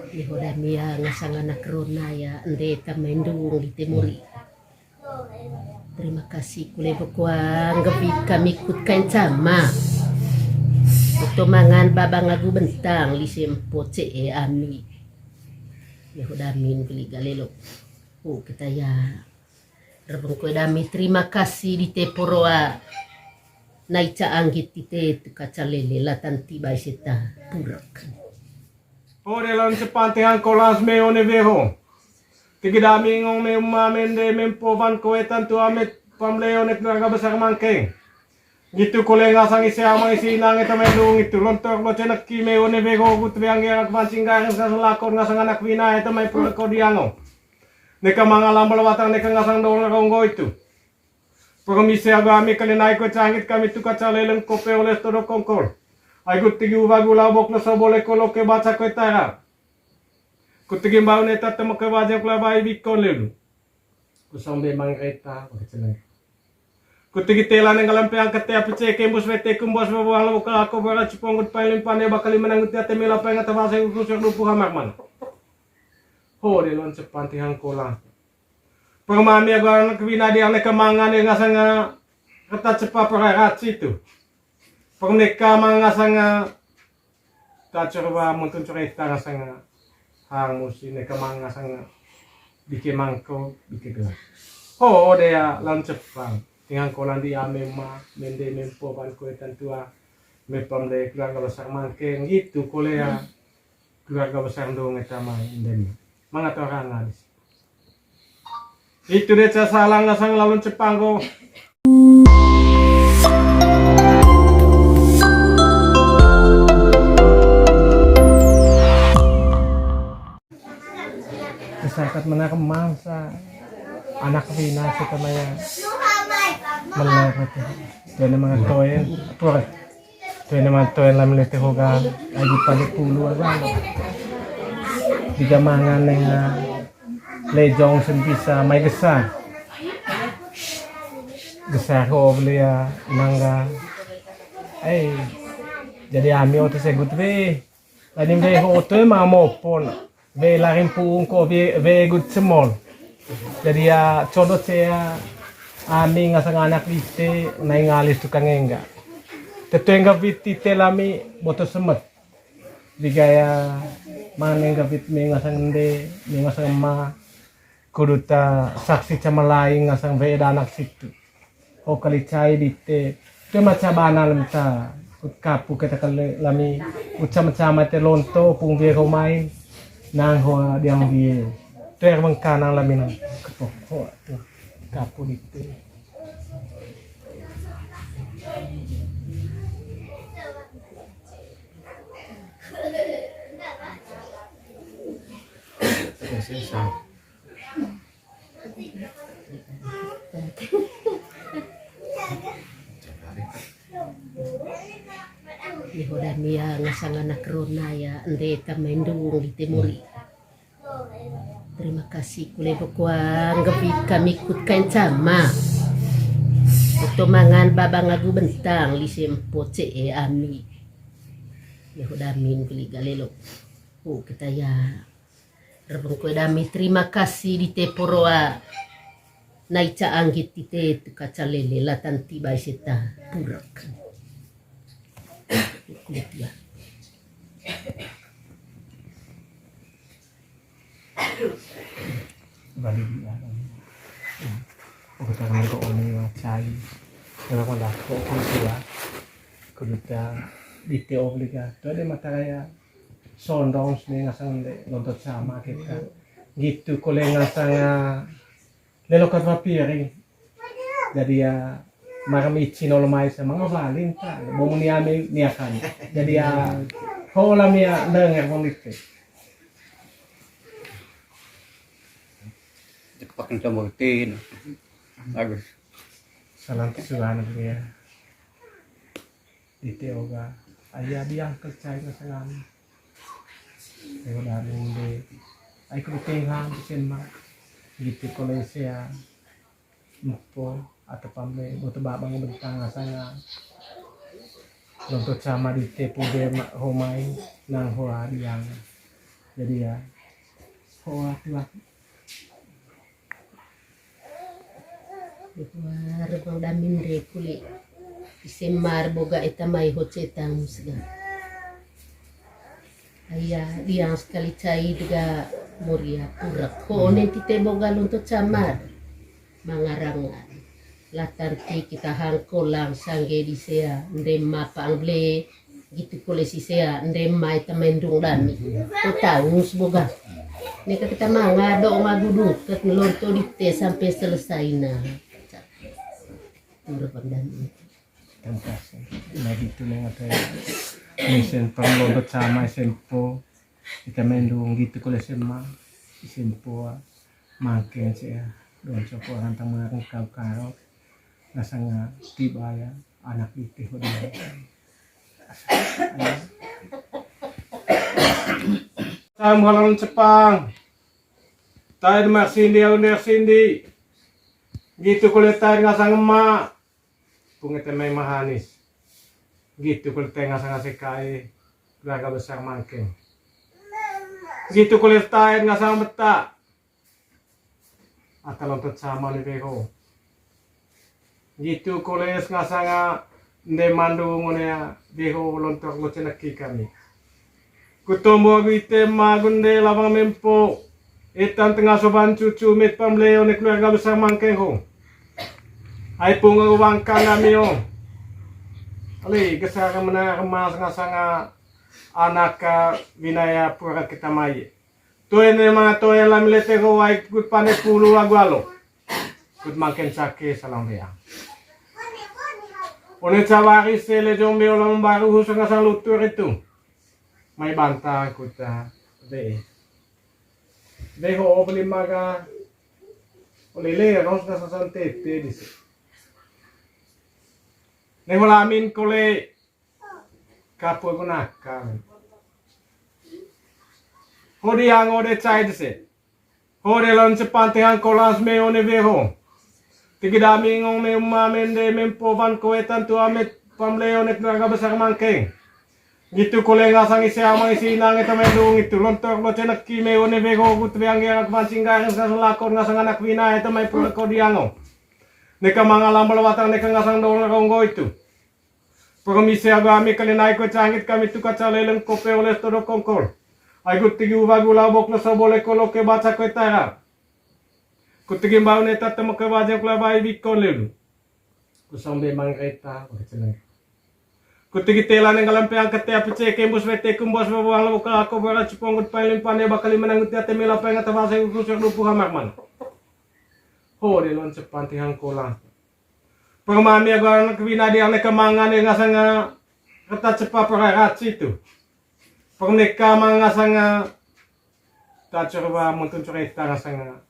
Nihodamia ngasanganak runaya ndeta mendung di timuri. Terima kasih kule bekwang gabit kami kutkan sama. Utumangan babang lagu bentang li sempot ce ami. Nihodamin beli galelo. Kita ya. Rabang ko dami terima kasih di teporoa. Naica anggit tite tu kacalele latan tiba seta purak. Ore lan sepantihan kolas me one veho. Tigi dami ngong me umamende mempovan koetan tu amet pamleo nek draga besar mangkeng. Gitu kole ngasang isi amang isi nang eta mendung itu lontor lo cenak ki me one veho gut biang yang pancing garing sa lakon ngasang anak wina eta mai pro ko diango. Neka mangalam balawatang neka ngasang dong ronggo itu. Promise agami kalinay ko cangit kami tu kacaleleng kope oleh todo kongkol. Aigut tigi uvagu labok na sobole kolo ke baca ko itara. Kutigi mbau neta temo ke wajah klabai bikon lelu. Kusombe mangreta pakeceneng. Kutigi tela neng ngalampe angkat te apice kembus wete kumbos bawa lo ka ako bara cipongut pailin pane bakal menangut te mela penga ta fase kusuk lupu hamarman. Ho de lon sepanti hangkola. Pemami agak kwina di ane kemangan yang ngasanga kata cepat pererat situ. Perneka mangasanga kacorba muntun cerita ngasanga hangus ini kemang ngasanga bikin mangko bikin gelas. Oh dia lan cepat. Tinggal kolan di amema mende mempo ban kuetan tua mepam de keluarga besar mangkeng itu kolea keluarga besar dong etama indem. Mangat orang ngadis. Itu dia salah ngasang lalu cepang ko. Masyarakat menakemang sa anak Vina sa kamaya malapit. Tuan mga toyen, tuan. Tuan mga toyen lam lete hoga agi palit pulu agam. Digamangan ng lejong sempisa may gesar. Gesar ko belia nangga. Jadi ami oto segut ve. Anim ve oto mamopon. Ve larin puung ko ve gut semol. Jadi ya codot saya ami ngasang anak vite nai ngalis tukang enga. Tetuenga viti telami boto semet. Digaya manenga vit me ngasang de me ngasang ma kuduta saksi camalaing ngasang ve anak situ. O kali cai dite te macabana lemta kut kapu kita kali lami ucam-ucam te lonto pung vie romai nang hoa diang vie ter mengkanang lami nang kepo hoa tu kapu dite selesai. Nihodamia ngasanganak runaya ndeta mendung di timuri. Terima kasih kule bekwang gabit kami kutkan sama. Utumangan babang lagu bentang li sempot ce ami. Nihodamin beli galelo. Kita ya. Rabang ko dami terima kasih di teporoa. Naica anggit tite tu kacalele latan tiba seta purak. Kulit ya. Bali dia. Kita kan ko oni cai. Kalau mala ko kuliah. Kuduta dite obliga. Tadi mata kaya sondong sini ngasang de nonton sama kita. Gitu kole ngasang lelokot piring. Jadi ya marami chinolomay sa mga valin ta. Bumong niyami niyakan. Jadi ya hola miya denger mong ite. Pakin sa multin. Bagus. Salam kesukaan dia. Dite oga. Ayah biang kercay na sa ngami. Pero daring de. Ay kulitingan bisin ma. Gitu kole siya. Mupo. Atau pamle butuh babang bentang rasanya untuk sama di tepu de homai nang hoa diang Jadi ya tua Rebang damin re kuli isemar boga etamai hocetang musga. Ayah diang sekali cai juga muria purak. Ko nanti te boga lunto camar mangarangan. Latarti kita hangkolang sangge di sea ndema pangle gitu kole si sea ndema ita mendung dami. Ko tahu boga. Neka kita manga do ngagudung ket ngelonto di te sampai selesai na. Rebang damin. Terima kasih. Nah gitu neng ada isen perlontot sama isempo kita mendung gitu kalau sema isempo makin sih ya don copo orang tamu kau nasanga tiba ya anak itu udah Sam halon Jepang tayo marsindi sindi gitu kulit tayo ngasang emak pungit may mahanis gitu kulit tayo ngasang asikai keluarga besar mangking gitu kulit tayo ngasang beta atau lontot sama ni beho gitu kulit ngasang nde mandu ngonya beho lontok lo cenaki kami kutombo agite magunde labang mempo etan tengah soban cucu mit pamleo ni keluarga besar mangking ho ay pungawang ka nami o ali kesara mena remas ngasanga anak ka binaya pura kita maye toy ne mga toy alam lete ko ay kut pane pulu agwalo kut mangken sake salang ria one cawari sele jombe olang baru husa ngasang lutur itu may banta kuta de ho beli maga olele ros ngasang tete disi Neholamin kole kapoy ko nakal. Hodi ang ode chai dese. Hodi lon sepante ang kolas me one veho. Tigidami ngong me umamende mempovan ko etan tu amet pamleo nek naga besar mangkeng. Gitu kole ngasang isi amang isi nang eta mendung itu lontor lo cenak ki me one veho gut biang yang pancing garing sa lakon ngasang anak wina eta may pro ko diango. Neka mangalam balawatang neka ngasang daw na ronggo itu. Permisi agami kalinay ko cangit kami tu kacaleleng kope oleh todo kongkol. Ay gutigi uvagu labok na sa boleh ko loke baca ko itara. Kutigi mbao neta temo ke wajang klabay bikon lelu. Kusang be mangreta. Kutigi tela neng kalampe angkat te apice kembus vete kumbos babuang labok ako bara ciponggut pailin pane bakali menangut ya temela pengat tabasa kusur lupu hamarman. Ho de lon sepanti hangkolang. Pagmami agora nak vina di ane kamangan yang ngasanga kata cepat pererat situ. Perneka mangasanga tak coba muntun cerita ngasanga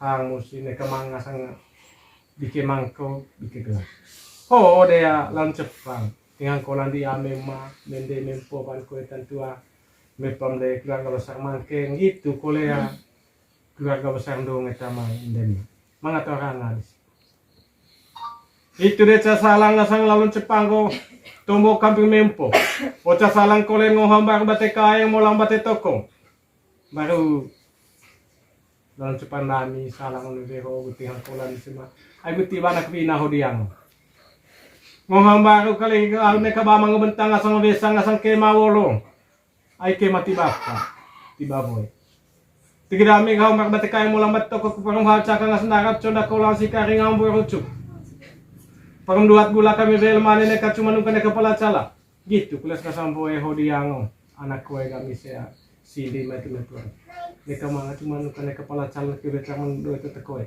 hang musi ne kamang ngasanga bikin mangko bikin gelas. Oh dia lan cepang. Dengan kolan di ame ma mende mempo ban ko tantua mepam de keluarga besar mangkeng gitu kolea keluarga besar dong eta mah indem. Mangatorang alis. Itu dia salang ngasang lalun Jepang ko tumbo kamping mempo. O salang kolen ngoham baru bate kayang molang bate toko. Baru lalun Jepang nami salang ngeho gutihan kolan semua. Ay guti banak pina ho diang. Ngoham baru kali alme kabamang bentang ngasang besang ngasang kemawolo. Ay kemati bapa. Tiba boy. Tigidami kau mak bate kayang molang bate toko kuparang hal cakang ngasang narap conda kolang si karing ang burucuk. Parang duat gula kami bel mane neka cuma nungkan neka kepala cala. Gitu kulas kasambo ho diango anak kue kami saya sindi mati metuan. Neka manga cuma nungkan neka kepala cala ke becaman do itu tekoe.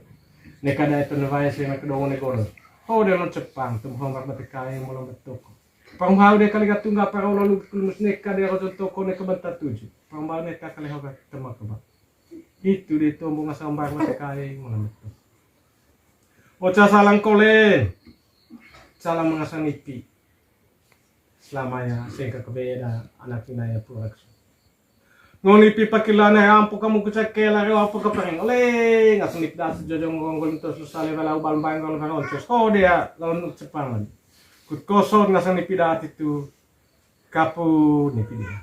Neka da itu nevaya saya mek dongo negoro. Ho de lon Jepang tum homak batekai molong betoko. Parang hau de kali gatungga para lalu kulmus neka de rojo toko neka bentar tuju. Parang bal neka kali hoga temak ba. Itu de tombo ngasambar batekai molong betoko. Ocha salang kolen. Salam mengasang ipi selamanya sehingga kebeda anak pinaya purak ngon ipi pakilana ampo kamu kucakela rewa apa kepereng ole ngasang ip das jojong ngonggol to susale bala ubal bang ngon karoncos oh dia lawan Jepang kut kosor ngasang ipi dat itu kapu nipi dia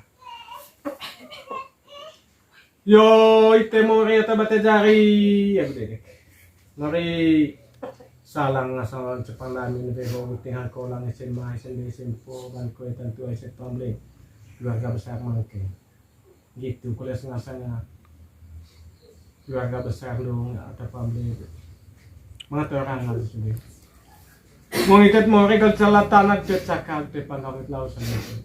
Yo ite mori ata bate jari ya gede. Mari salang asalan cepan namin pero tinggal ko lang SMA SMP ban ko tentu SMA pamle keluarga besar mangke. Gitu kuliah ngasanya keluarga besar dong ada pamle. Mga orang harus sendiri. Mau ikat mau regal selatan at cakal depan kawit laos sa nito.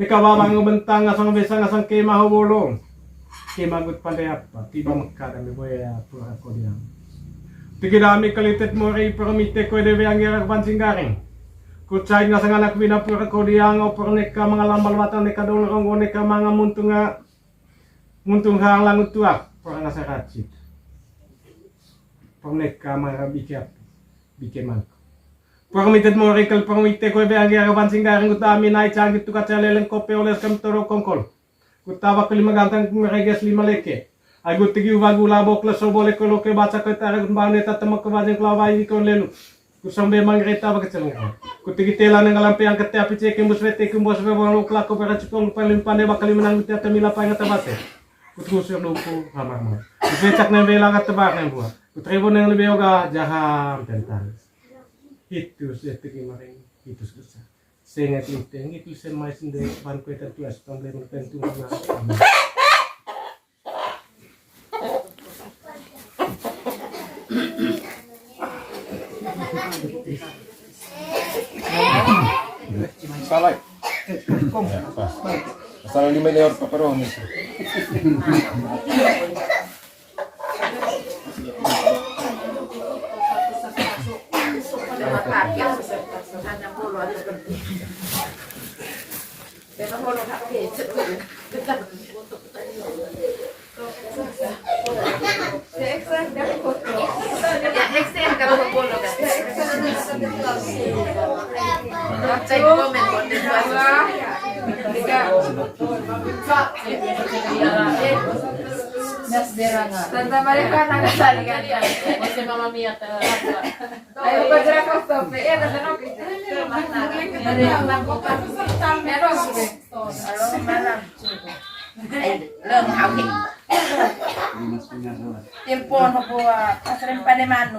Ni kawawang bentang asang besa asang kema bolong. Kemagut pandai apa? Tiba magkadang ni boya pura ko diyan. Tigidami kalitet mo rin permite ko debe ang irak bansingaring. Kutsay nga sa anak bina pura ko diyan o pernek ka mga lambal batang ni kadulong o ni ka mga muntung halang utuak pura nga sa ratsit. Pernek ka mga bikeman ko. Permite mo rin kal permite ko debe ang irak bansingaring utami na itsagit tu katsaleleng kope oles kam toro kongkol. Kutawa ko lima gantang mereges lima leke. Agut tigi uvagu labo klaso boleh ko loke baca ko taragun bane tatamak ko bajeng klawai ko lelu. Kusambe mangreta bagat selong. Kutigi tela nang lampe ang kete api cek embus vete kumbos bebang lo klako para cukong paling pande bakal menang tiata mila pa ngata bate. Kutkusir lumpu hamar. Kucecak nang bela kat tebak nang buah. Kutrebo nang lebih oga jaham tentan. Itu setegi maring itu susah. Sengat inteng itu semai sendiri ban ko tentu as pamle tentu na. Salay. Asal 5 layer pepperoni. Tanta Maria naga sali kan. Kasi mama mia ta. Ayo pagkira ko stop. Tanta no kita. Dari ang ko pa. Meron sube. Alo malam. Lang hawki. Tiempo no po pasren pa de mano.